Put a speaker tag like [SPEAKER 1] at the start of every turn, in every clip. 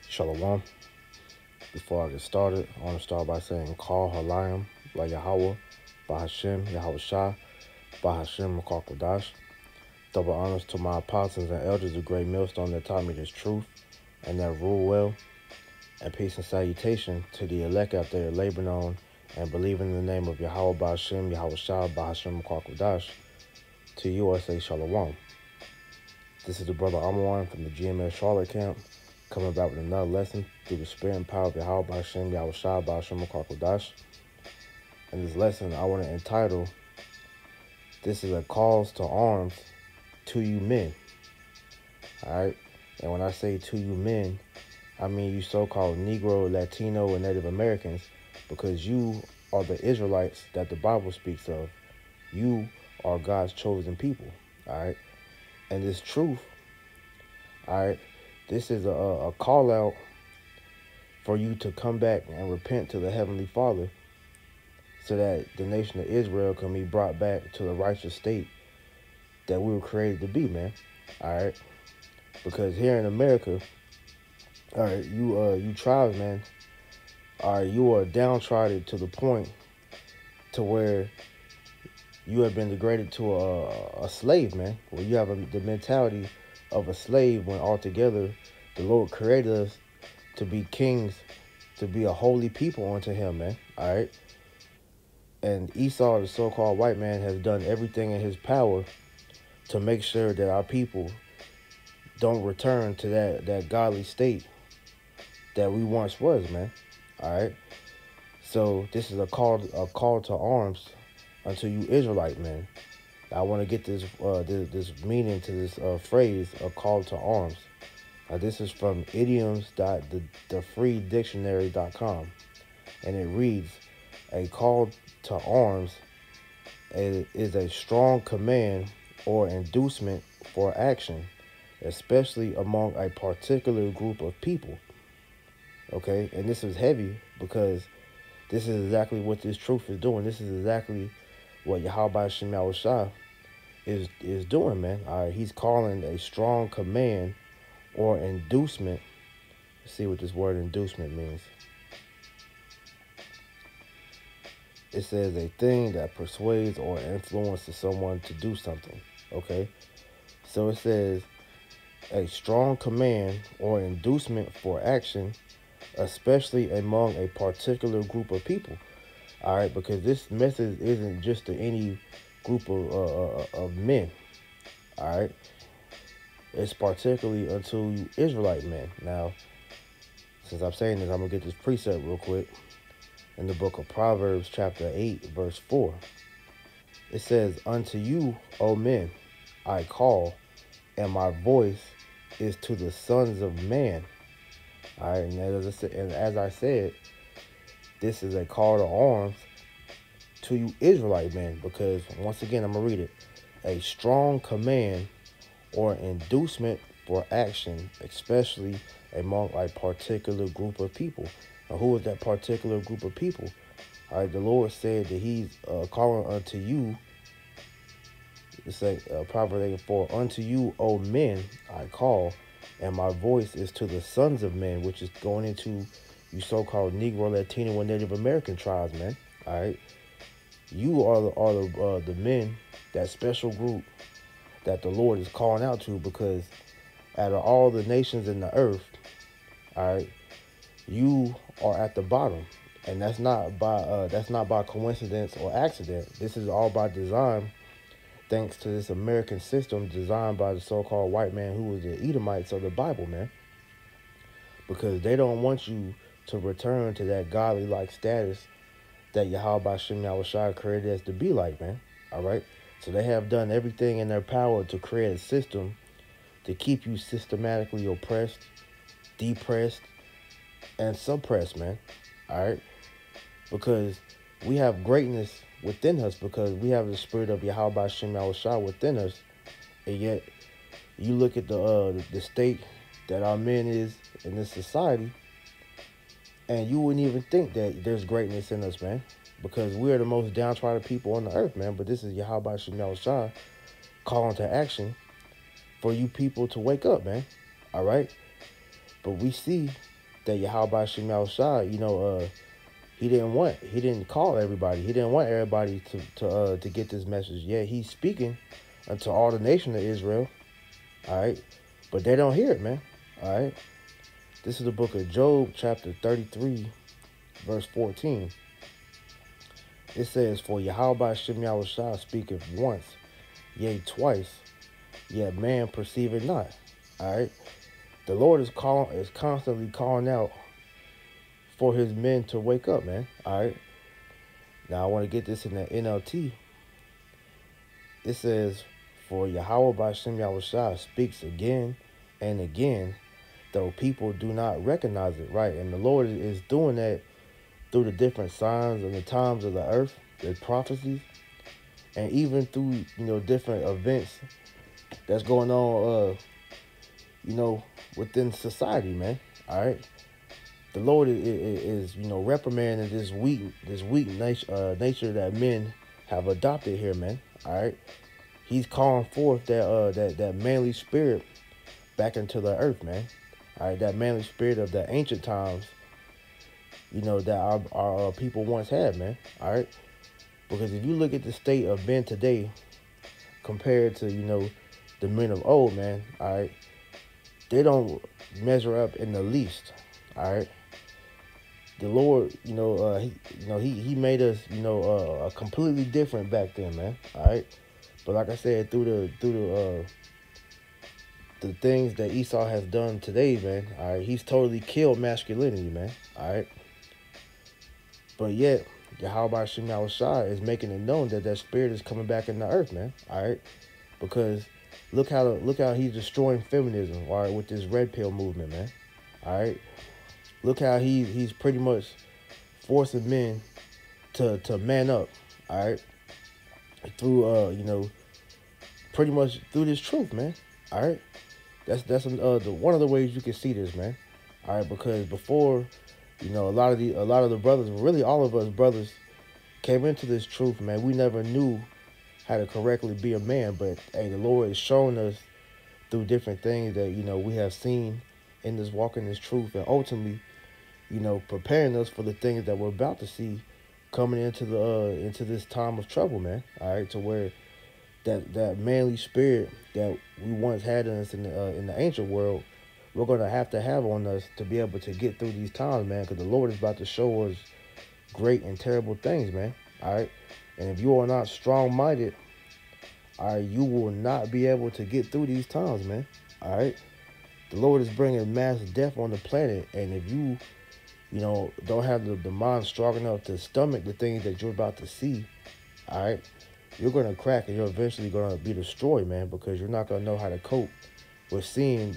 [SPEAKER 1] Shalom. Before I get started, I want to start by saying, Call Halayim, La Yahuwah, Bahashem, Yahweh Shah, Bahashem, Makar. Double honors to my apostles and elders of Great Millstone that taught me this truth and that rule well. And peace and salutation to the elect out there laboring on and believing in the name of Yahweh Bahashem, Yahweh Shah, Bahashem, Makar. To you I say Shalom. This is the brother Amwan from the GMS Charlotte camp, coming back with another lesson through the spirit and power of Yahweh B'Hashem, Yahweh Shah, B'Hashem, Makar. In this lesson, I want to entitle, This is a Calls to Arms to You Men. Alright? And when I say to you men, I mean you so-called Negro, Latino, and Native Americans, because you are the Israelites that the Bible speaks of. You are God's chosen people. Alright? And this truth, alright, this is a call out for you to come back and repent to the Heavenly Father so that the nation of Israel can be brought back to the righteous state that we were created to be, man. All right? Because here in America, all right, you tribes, man, all right, you are downtrodden to the point to where you have been degraded to a slave, man. Where you have the mentality of a slave when altogether the Lord created us to be kings, to be a holy people unto him, man. All right? And Esau, the so-called white man, has done everything in his power to make sure that our people don't return to that godly state that we once was, man. All right? So this is a call to arms unto you Israelite men. I want to get this meaning to this phrase, a call to arms. This is from idioms.thefreedictionary.com, and it reads, a call to arms is a strong command or inducement for action, especially among a particular group of people. Okay, and this is heavy because this is exactly what this truth is doing. This is exactly what Yahweh Shem Yahweh Shah is doing, man. All right, he's calling a strong command or inducement. Let's see what this word inducement means. It says a thing that persuades or influences someone to do something. Okay, so it says a strong command or inducement for action, especially among a particular group of people. All right, because this message isn't just to any group of men. All right, it's particularly unto you Israelite men. Now, since I'm saying this, I'm gonna get this precept real quick. In the book of Proverbs, chapter 8, verse 4, it says, unto you, O men, I call, and my voice is to the sons of man. All right, and as I said, this is a call to arms to you Israelite men, because once again, I'm going to read it. A strong command or inducement for action, especially among a particular group of people. Now, who is that particular group of people? All right, the Lord said that he's calling unto you. It's like Proverbs 8:4, unto you, O men, I call, and my voice is to the sons of men, which is going into you so-called Negro, Latino, and Native American tribes, man. All right, you are the men, that special group that the Lord is calling out to, because out of all the nations in the earth, all right, you are at the bottom, and that's not by coincidence or accident. This is all by design, thanks to this American system designed by the so-called white man who was the Edomites of the Bible, man. Because they don't want you to return to that godly-like status that Yahweh Shem Yahweh Shai created us to be like, man. All right? So they have done everything in their power to create a system to keep you systematically oppressed, depressed, and suppressed, man. All right? Because we have greatness within us, because we have the spirit of Yahweh Shem Yahweh Shai within us, and yet you look at the state that our men is in this society, and you wouldn't even think that there's greatness in us, man, because we are the most downtrodden people on the earth, man. But this is Yahweh Shem Yahweh Shai calling to action for you people to wake up, man. All right? But we see that Yahuwah Shem Yahushua, he didn't call everybody. He didn't want everybody to get this message. Yeah, he's speaking unto all the nation of Israel. All right, but they don't hear it, man. All right, this is the book of Job, chapter 33, verse 14. It says, "For Yahuwah Shem Yahushua speaketh once, yea twice, yet man perceiveth not." All right, the Lord is constantly calling out for his men to wake up, man. All right. Now I want to get this in the NLT. It says, "For Yahuwah by Shem Yahushua speaks again and again, though people do not recognize it," right? And the Lord is doing that through the different signs and the times of the earth, the prophecies, and even through, different events that's going on, within society, man. All right. The Lord is reprimanding this weak nature that men have adopted here, man. All right, He's calling forth that manly spirit back into the earth, man. All right, that manly spirit of the ancient times, that our people once had, man. All right, because if you look at the state of men today compared to the men of old, man. All right, they don't measure up in the least. All right. The Lord, he made us, a completely different back then, man. All right, but like I said, through the things that Esau has done today, man. All right, he's totally killed masculinity, man. All right, but yet Yahuwah Shem Yahushua is making it known that spirit is coming back in the earth, man. All right, because look how he's destroying feminism, all right, with this red pill movement, man. All right. Look how he's pretty much forcing men to man up, all right, through pretty much through this truth, man. All right, that's one of the ways you can see this, man. All right, because before, a lot of the brothers, really all of us brothers, came into this truth, man. We never knew how to correctly be a man, but hey, the Lord is showing us through different things that we have seen in this walk in this truth, and ultimately, preparing us for the things that we're about to see coming into this time of trouble, man. All right, to where that manly spirit that we once had in us in the ancient world, we're gonna have on us to be able to get through these times, man. Because the Lord is about to show us great and terrible things, man. All right, and if you are not strong-minded, all right, you will not be able to get through these times, man. All right, the Lord is bringing mass death on the planet, and if you don't have the mind strong enough to stomach the things that you're about to see, all right, you're going to crack and you're eventually going to be destroyed, man, because you're not going to know how to cope with seeing,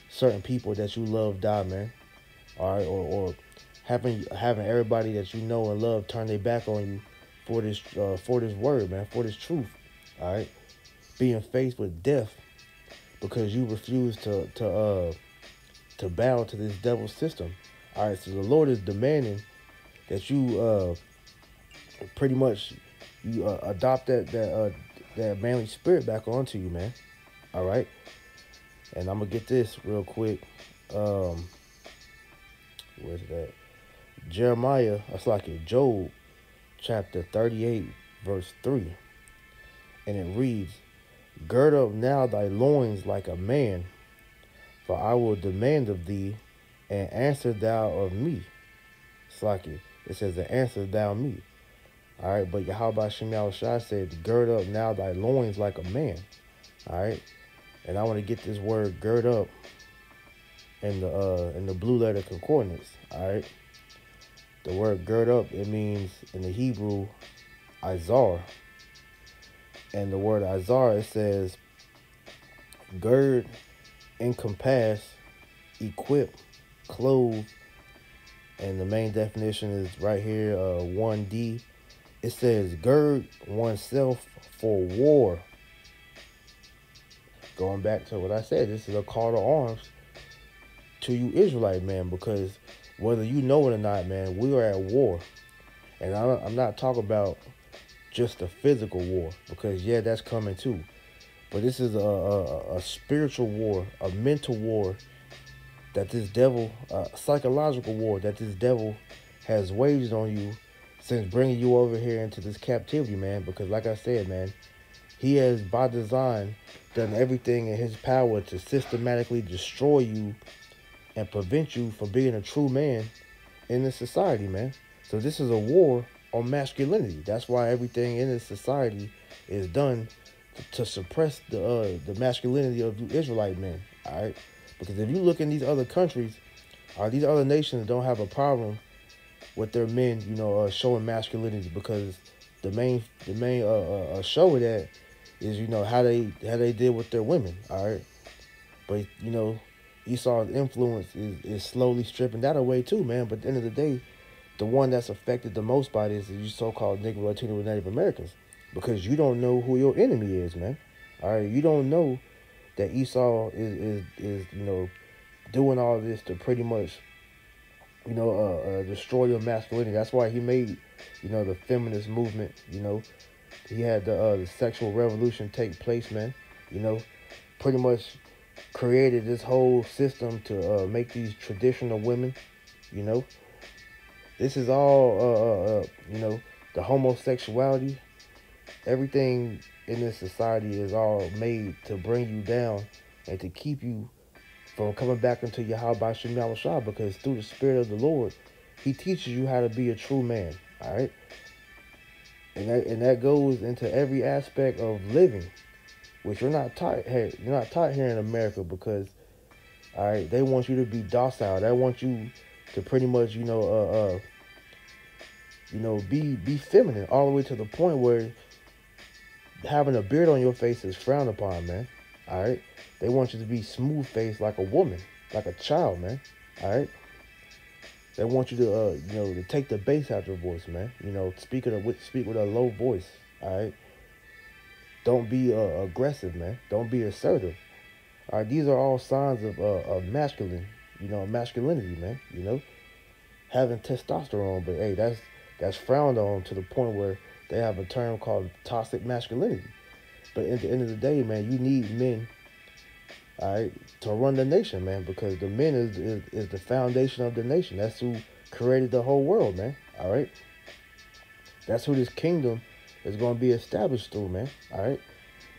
[SPEAKER 1] certain people that you love die, man, all right, or having everybody that you know and love turn their back on you for this word, man, for this truth, all right, being faced with death because you refuse to bow to this devil's system. All right, so the Lord is demanding that you pretty much adopt that manly spirit back onto you, man. All right, and I'm gonna get this real quick. Where's that? Job, chapter 38, verse 3, and it reads, "Gird up now thy loins like a man, for I will demand of thee, and answer thou of me." It says, "And answer thou me." All right, but Yahuwah Shem Yahushua said, "Gird up now thy loins like a man." All right, and I want to get this word "gird up" in the blue letter concordance. All right, the word "gird up," it means in the Hebrew, izar, and the word izar, it says, gird, encompass, equip, clothe, and the main definition is right here, 1D. It says, gird oneself for war. Going back to what I said, this is a call to arms to you Israelite, man, because whether you know it or not, man, we are at war. And I'm not talking about just a physical war, because, yeah, that's coming too. But this is a spiritual war, a mental war that this devil, psychological war that this devil has waged on you since bringing you over here into this captivity, man. Because like I said, man, he has by design done everything in his power to systematically destroy you and prevent you from being a true man in this society, man. So this is a war on masculinity. That's why everything in this society is done to suppress the masculinity of you Israelite men. All right, because if you look in these other countries, or these other nations don't have a problem with their men, showing masculinity, because the main show of that is how they deal with their women. All right, but Esau's influence is slowly stripping that away too, man. But at the end of the day, the one that's affected the most by this is you so-called Negro, Latino, and Native Americans, because you don't know who your enemy is, man. All right, you don't know that Esau is doing all this to pretty much destroy your masculinity. That's why he made the feminist movement. He had the sexual revolution take place, man. Pretty much created this whole system to make these traditional women. This is all the homosexuality. Everything in this society is all made to bring you down and to keep you from coming back into Yahuwah Shem Yahushua, because through the Spirit of the Lord, He teaches you how to be a true man. All right, and that goes into every aspect of living, which you're not taught. Hey, you're not taught here in America, because all right, they want you to be docile. They want you to pretty much be feminine, all the way to the point where having a beard on your face is frowned upon, man. All right, they want you to be smooth faced like a woman, like a child, man. All right, they want you to to take the bass out your voice, man. Speak with a low voice. All right, don't be aggressive, man. Don't be assertive. All right, these are all signs of masculinity, man. Having testosterone, but hey, that's frowned on to the point where they have a term called toxic masculinity. But at the end of the day, man, you need men, all right, to run the nation, man, because the men is the foundation of the nation. That's who created the whole world, man. All right, that's who this kingdom is going to be established through, man. All right,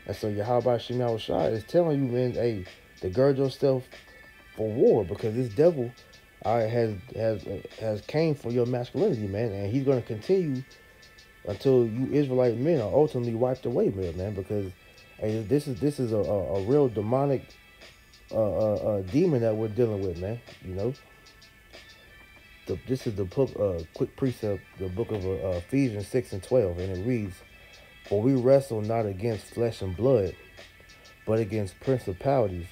[SPEAKER 1] and so Yahuwah Shem Yahushua is telling you, man, hey, to gird yourself for war, because this devil, all right, has came for your masculinity, man, and he's going to continue until you Israelite men are ultimately wiped away, man. Because hey, this is a real demonic demon that we're dealing with, man. This is the book, quick precept, the book of Ephesians 6:12, and it reads, "For we wrestle not against flesh and blood, but against principalities,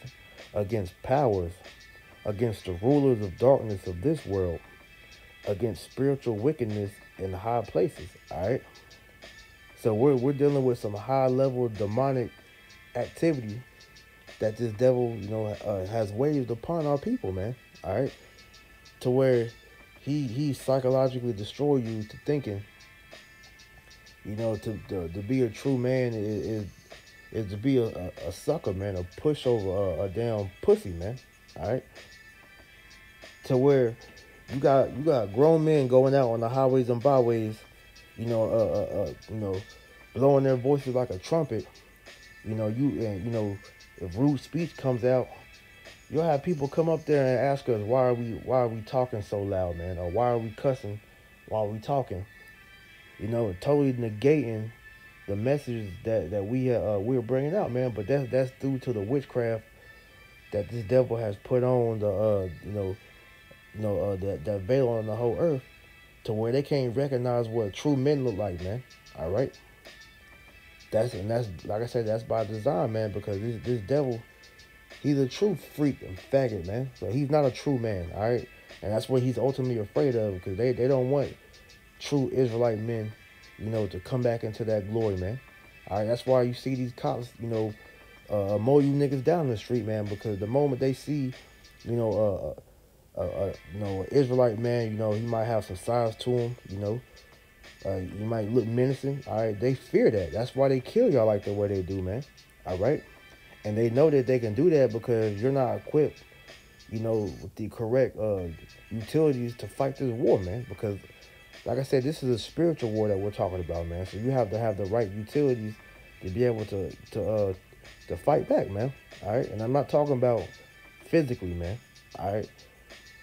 [SPEAKER 1] against powers, against the rulers of darkness of this world, against spiritual wickedness in high places." All right, so we're dealing with some high level demonic activity that this devil has waged upon our people, man. All right, to where he psychologically destroy you to thinking to be a true man is to be a sucker, man, a pushover, a damn pussy, man. All right, to where you got grown men going out on the highways and byways, blowing their voices like a trumpet. If rude speech comes out, you'll have people come up there and ask us why are we talking so loud, man, or why are we cussing while we talking, totally negating the message that we're bringing out, man. But that's due to the witchcraft that this devil has put on that veil on the whole earth, to where they can't recognize what true men look like, man. All right, that's like I said, that's by design, man, because this devil, he's a true freak and faggot, man. So he's not a true man, all right, and that's what he's ultimately afraid of, because they don't want true Israelite men, to come back into that glory, man. All right, that's why you see these cops, mow you niggas down the street, man, because the moment they see, an Israelite man, he might have some size to him, you might look menacing. All right, they fear that. That's why they kill y'all like the way they do, man. All right, and they know that they can do that because you're not equipped, with the correct utilities to fight this war, man. Because, like I said, this is a spiritual war that we're talking about, man. So you have to have the right utilities to be able to fight back, man. All right, and I'm not talking about physically, man. All right,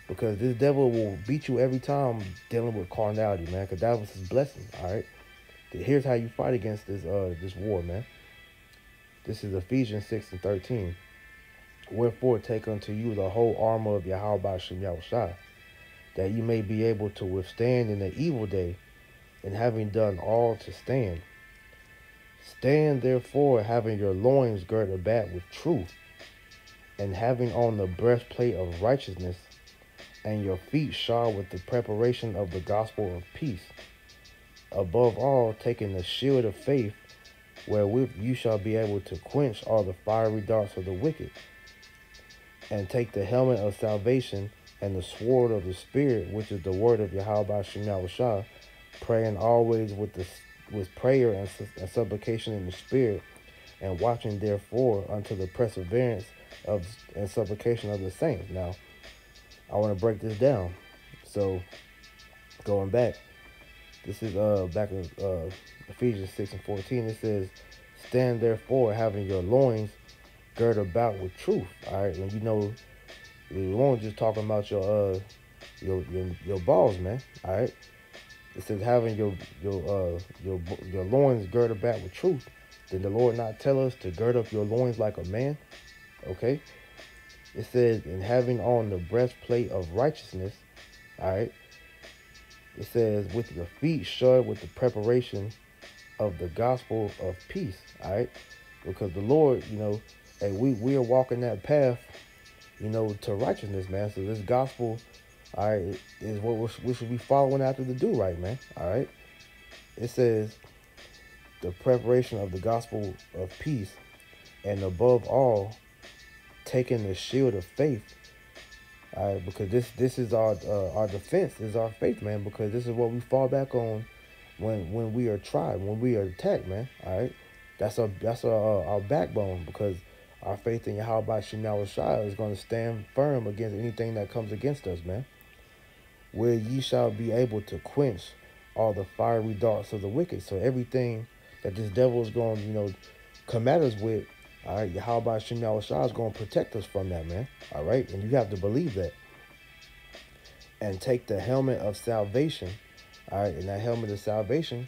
[SPEAKER 1] because this devil will beat you every time dealing with carnality, man. Because that was his blessing. All right, here's how you fight against this war, man. This is Ephesians 6:13. Wherefore take unto you the whole armor of Yahuwah Shem Yahushua, that you may be able to withstand in the evil day, and having done all to stand. Stand therefore, having your loins girded about with truth, and having on the breastplate of righteousness, and your feet shod with the preparation of the gospel of peace. Above all, taking the shield of faith, wherewith you shall be able to quench all the fiery darts of the wicked, and take the helmet of salvation and the sword of the Spirit, which is the word of Yahuwah Shem Yahushua, praying always with prayer and supplication in the Spirit, and watching therefore unto the perseverance of and supplication of the saints. Now, I want to break this down. So, going back, this is back in Ephesians 6:14. It says, "Stand therefore, having your loins girt about with truth." All right, and you won't just talking about your balls, man. All right, it says having your loins girt about with truth. Did the Lord not tell us to gird up your loins like a man? Okay. It says, and having on the breastplate of righteousness. All right. It says, with your feet shod with the preparation of the gospel of peace. All right. Because the Lord, hey, we are walking that path, to righteousness, man. So this gospel, all right, is what we should be following after to do right, man. All right. It says the preparation of the gospel of peace, and above all, taking the shield of faith. All right, because this is our defense, is our faith, man. Because this is what we fall back on when we are tried, when we are attacked, man. All right, that's our backbone, because our faith in Yahuwah Shem Yahushua is going to stand firm against anything that comes against us, man. Where ye shall be able to quench all the fiery darts of the wicked. So everything that this devil is going to, come at us with, all right, Yahuwah Shem Yahushua is going to protect us from that, man. All right, and you have to believe that. And take the helmet of salvation. All right, and that helmet of salvation,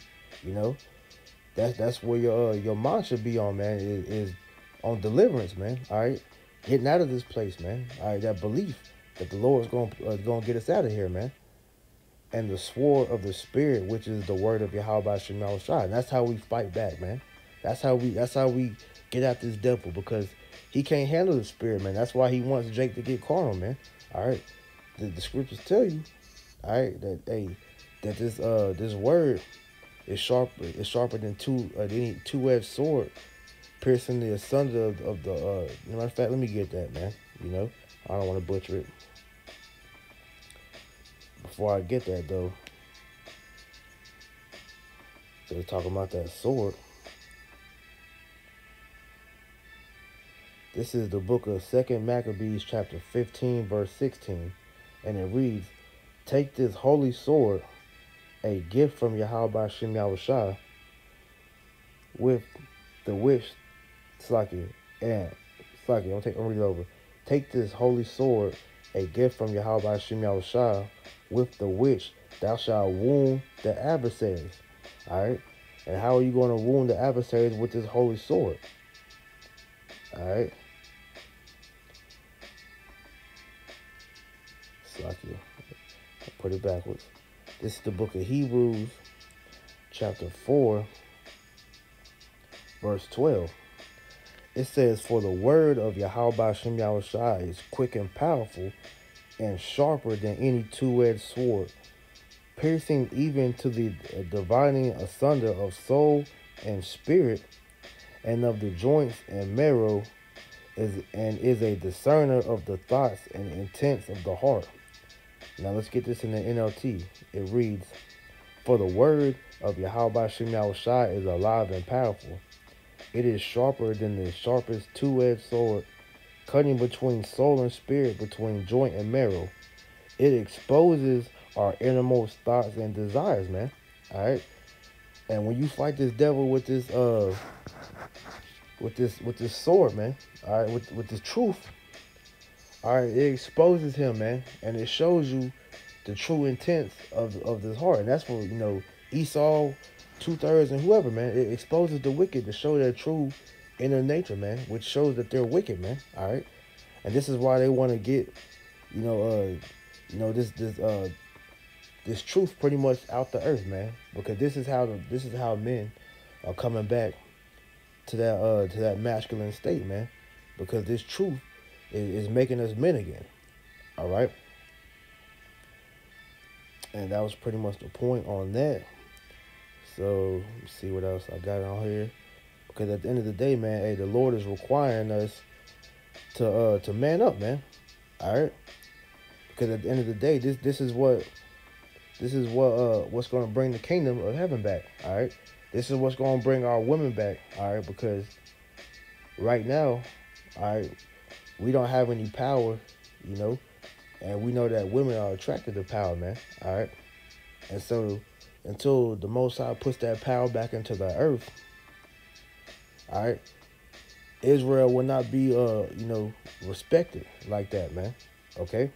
[SPEAKER 1] that's where your mind should be on, man. Is on deliverance, man. All right, getting out of this place, man. All right, that belief that the Lord is going to get us out of here, man. And the sword of the Spirit, which is the word of Yahuwah Shem Yahushua. And that's how we fight back, man. That's how we get at this devil, because he can't handle the Spirit, man. That's why he wants Jake to get carnal, man. All right, the scriptures tell you, all right, that this word is sharper than any two-edged sword, piercing the asunder of the matter of fact, let me get that, man. I don't want to butcher it. Before I get that, though, so we're talking about that sword. This is the book of 2 Maccabees, chapter 15, verse 16. And it reads, "Take this holy sword, a gift from Yahuwah Shem Yahushua, with the which, I'm read it over. Take this holy sword, a gift from Yahuwah Shem Yahushua, with the which thou shalt wound the adversaries." All right? And how are you going to wound the adversaries with this holy sword? All right? I'll put it backwards. This is the book of Hebrews, chapter 4, verse 12. It says, "For the word of Yahuwah Shem Yahushua is quick and powerful, and sharper than any two-edged sword, piercing even to the dividing asunder of soul and spirit, and of the joints and marrow, is a discerner of the thoughts and intents of the heart." Now let's get this in the NLT. It reads, "For the word of Yahuwah Shem Yahushua is alive and powerful. It is sharper than the sharpest two-edged sword, cutting between soul and spirit, between joint and marrow. It exposes our innermost thoughts and desires, man. All right. And when you fight this devil with this sword, man, all right, with this truth, all right, it exposes him, man, and it shows you the true intents of this heart. And that's what, Esau, 2/3, and whoever, man. It exposes the wicked to show their true inner nature, man, which shows that they're wicked, man. All right, and this is why they want to get, this truth pretty much out the earth, man, because this is how men are coming back to that masculine state, man, because this truth is making us men again. All right. And that was pretty much the point on that. So, let's see what else I got on here. Because at the end of the day, man, hey, the Lord is requiring us to man up, man. All right? Because at the end of the day, this is what's going to bring the kingdom of heaven back. All right? This is what's going to bring our women back. All right? Because right now, all right, we don't have any power, and we know that women are attracted to power, man. All right. And so until the Most High puts that power back into the earth, all right, Israel will not be, respected like that, man. Okay.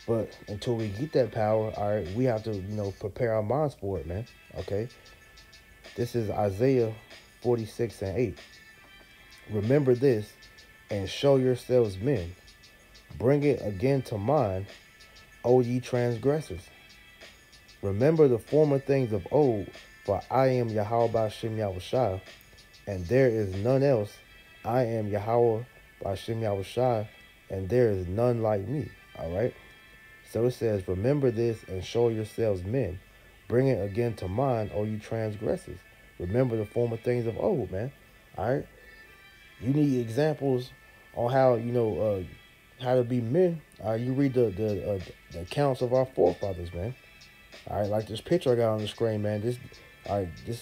[SPEAKER 1] But until we get that power, all right, we have to, prepare our minds for it, man. Okay. This is Isaiah 46:8. Remember this and show yourselves men. Bring it again to mind, O ye transgressors. Remember the former things of old, for I am Yahuwah B'Shem Yahushua, and there is none else. I am Yahuwah B'Shem Yahushua, and there is none like me. All right? So it says, remember this and show yourselves men. Bring it again to mind, O you transgressors. Remember the former things of old, man. All right? You need examples on how, how to be men. You read the accounts of our forefathers, man. All right, like this picture I got on the screen, man. This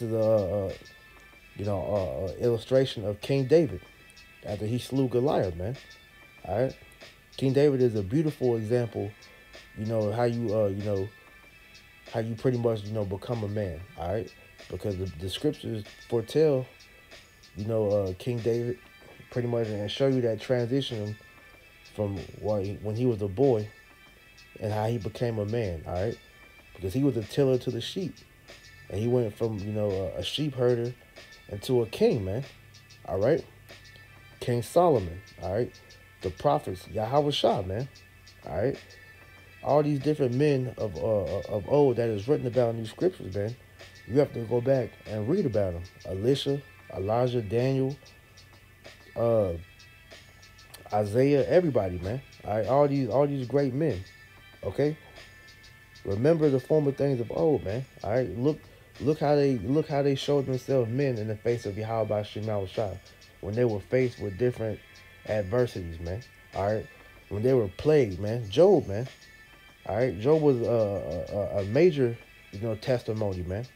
[SPEAKER 1] is a illustration of King David after he slew Goliath, man. All right, King David is a beautiful example. How you pretty much become a man. All right, because the scriptures foretell King David pretty much and show you that transition from when he was a boy and how he became a man, all right? Because he was a tiller to the sheep. And he went from, a sheep herder into a king, man, all right? King Solomon, all right? The prophets, Yahuwah, man, all right? All these different men of old that is written about in these scriptures, man, you have to go back and read about them. Elisha, Elijah, Daniel, Isaiah, everybody, man. All right, all these great men. Okay. Remember the former things of old, man. All right, look how they showed themselves men in the face of Yahuwah B'Shem Yahushua when they were faced with different adversities, man. All right, when they were plagued, man. Job, man. All right, Job was a major, testimony, man,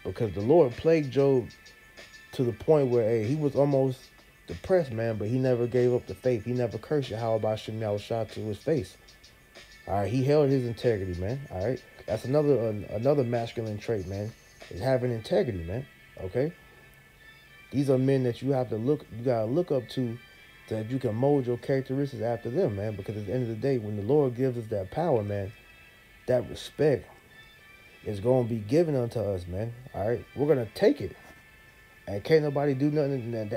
[SPEAKER 1] because the Lord plagued Job to the point where he was almost depressed, man, but he never gave up the faith. He never cursed Yahuwah B'Shem Yahushua to his face. All right, he held his integrity, man. All right, that's another masculine trait, man, is having integrity, man. Okay, these are men that you gotta look up to, that you can mold your characteristics after them, man. Because at the end of the day, when the Lord gives us that power, man, that respect is gonna be given unto us, man. All right, we're gonna take it. And can't nobody do nothing and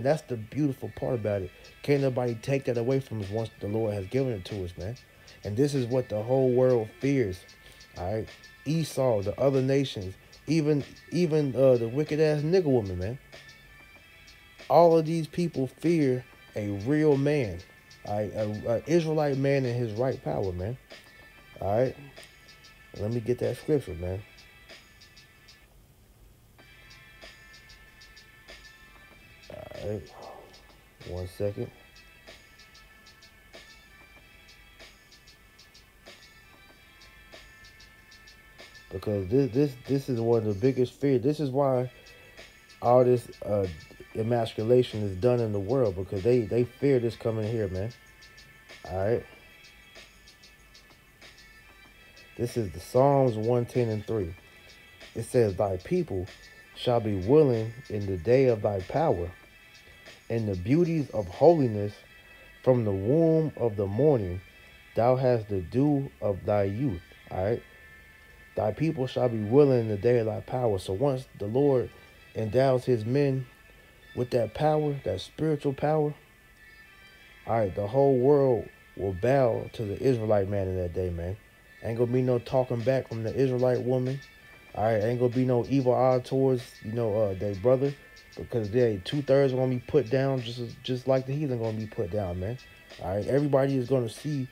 [SPEAKER 1] that's the beautiful part about it. Can't nobody take that away from us once the Lord has given it to us, man. And this is what the whole world fears. All right. Esau, the other nations, even the wicked ass nigga woman, man. All of these people fear a real man. All right, a Israelite man in his right power, man. All right. Let me get that scripture, man. All right, 1 second. Because this is one of the biggest fears. This is why all this emasculation is done in the world, because they fear this coming here, man. All right. This is the Psalms 110:3. It says, "Thy people shall be willing in the day of thy power, in the beauties of holiness, from the womb of the morning, thou hast the dew of thy youth." All right. Thy people shall be willing in the day of thy power. So once the Lord endows his men with that power, that spiritual power, all right, the whole world will bow to the Israelite man in that day, man. Ain't gonna be no talking back from the Israelite woman. All right, ain't gonna be no evil eye towards, their brother, because they 2/3 are gonna be put down, just like the heathen gonna be put down, man. All right, everybody is gonna see,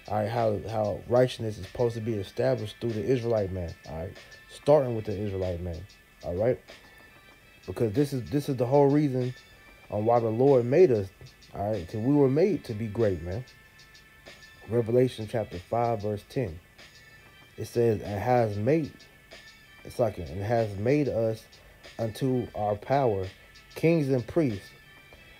[SPEAKER 1] all right, how righteousness is supposed to be established through the Israelite man. All right, starting with the Israelite man. All right, because this is the whole reason on why the Lord made us. All right, because we were made to be great, man. Revelation chapter 5 verse 10. It says, "And has made," it's like, "and has made us unto our power kings and priests,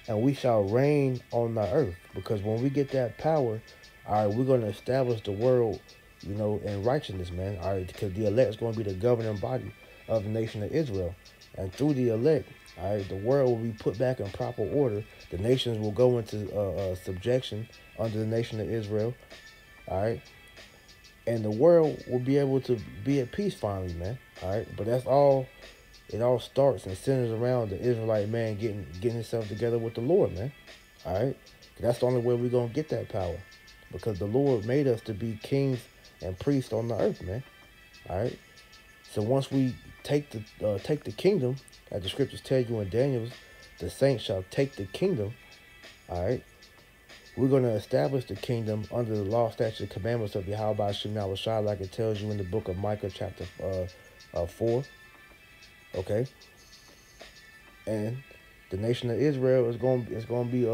[SPEAKER 1] and we shall reign on the earth." Because when we get that power, all right, we're going to establish the world, in righteousness, man. All right, because the elect is going to be the governing body of the nation of Israel. And through the elect, all right, the world will be put back in proper order. The nations will go into subjection under the nation of Israel. All right. And the world will be able to be at peace finally, man. All right. But that's all. It all starts and centers around the Israelite man getting himself together with the Lord, man. All right. That's the only way we're going to get that power. Because the Lord made us to be kings and priests on the earth, man. All right. So once we take the kingdom, as the scriptures tell you in Daniel, the saints shall take the kingdom. All right. We're going to establish the kingdom under the law, statutes, and commandments of Yahuwah Shem Yahushua, like it tells you in the book of Micah, chapter 4. Okay. And the nation of Israel is going to be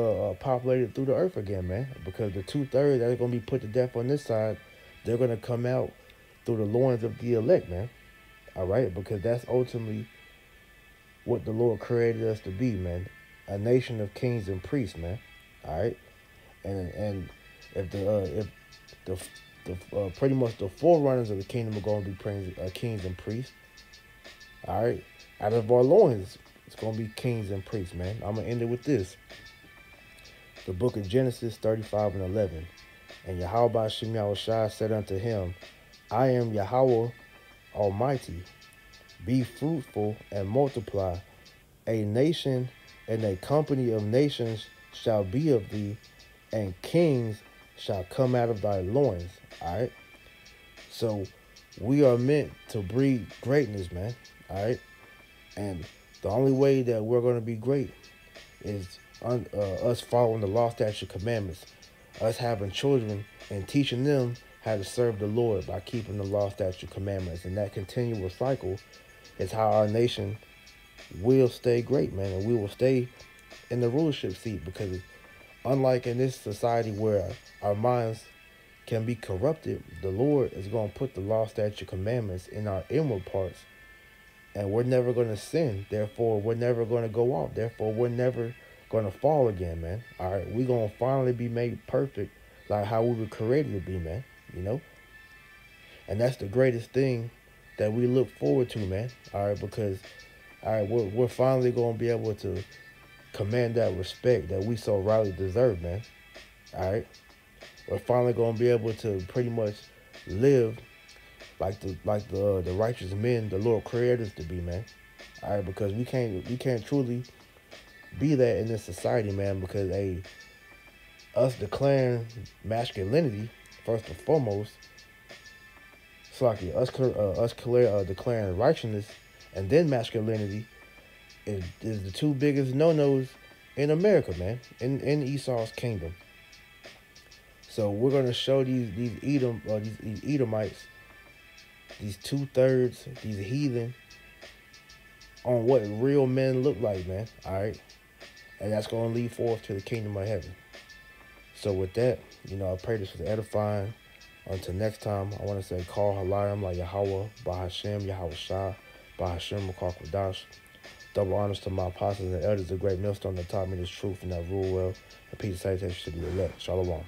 [SPEAKER 1] populated through the earth again, man. Because the 2/3 that are going to be put to death on this side, they're going to come out through the loins of the elect, man. All right, because that's ultimately what the Lord created us to be, man. A nation of kings and priests, man. All right, and if pretty much the forerunners of the kingdom are going to be kings and priests. All right, out of our loins, it's going to be kings and priests, man. I'm gonna end it with this. The book of Genesis 35:11, "And Yahuwah Shem Yahushua said unto him, I am Yahuwah Almighty. Be fruitful and multiply. A nation and a company of nations shall be of thee, and kings shall come out of thy loins." All right. So we are meant to breed greatness, man. All right. And the only way that we're going to be great is us following the law, statutes, commandments, us having children and teaching them how to serve the Lord by keeping the law, statutes, commandments. And that continual cycle is how our nation will stay great, man. And we will stay in the rulership seat, because unlike in this society where our minds can be corrupted, the Lord is going to put the law, statutes, commandments in our inward parts. And we're never going to sin. Therefore, we're never going to go off. Therefore, we're never going to fall again, man. All right. We're going to finally be made perfect like how we were created to be, man. And that's the greatest thing that we look forward to, man. All right. Because, all right, we're finally going to be able to command that respect that we so rightly deserve, man. All right. We're finally going to be able to pretty much live like the righteous men the Lord created us to be, man. All right, because we can't truly be that in this society, man. Because us declaring masculinity first and foremost, it's like us declaring righteousness and then masculinity is the two biggest no-nos in America, man. In Esau's kingdom. So we're gonna show these Edomites, these 2/3, these heathen, on what real men look like, man. All right. And that's going to lead forth to the kingdom of heaven. So with that, I pray this was edifying. Until next time, I want to say, call Halayim like Yahweh, Bahashem, Yahweh Shah, Bahashem, Makar Kodash. Double honors to my apostles and elders, the great millstone that taught me this truth and that rule well. And peace and salutation to the elect. Shalom.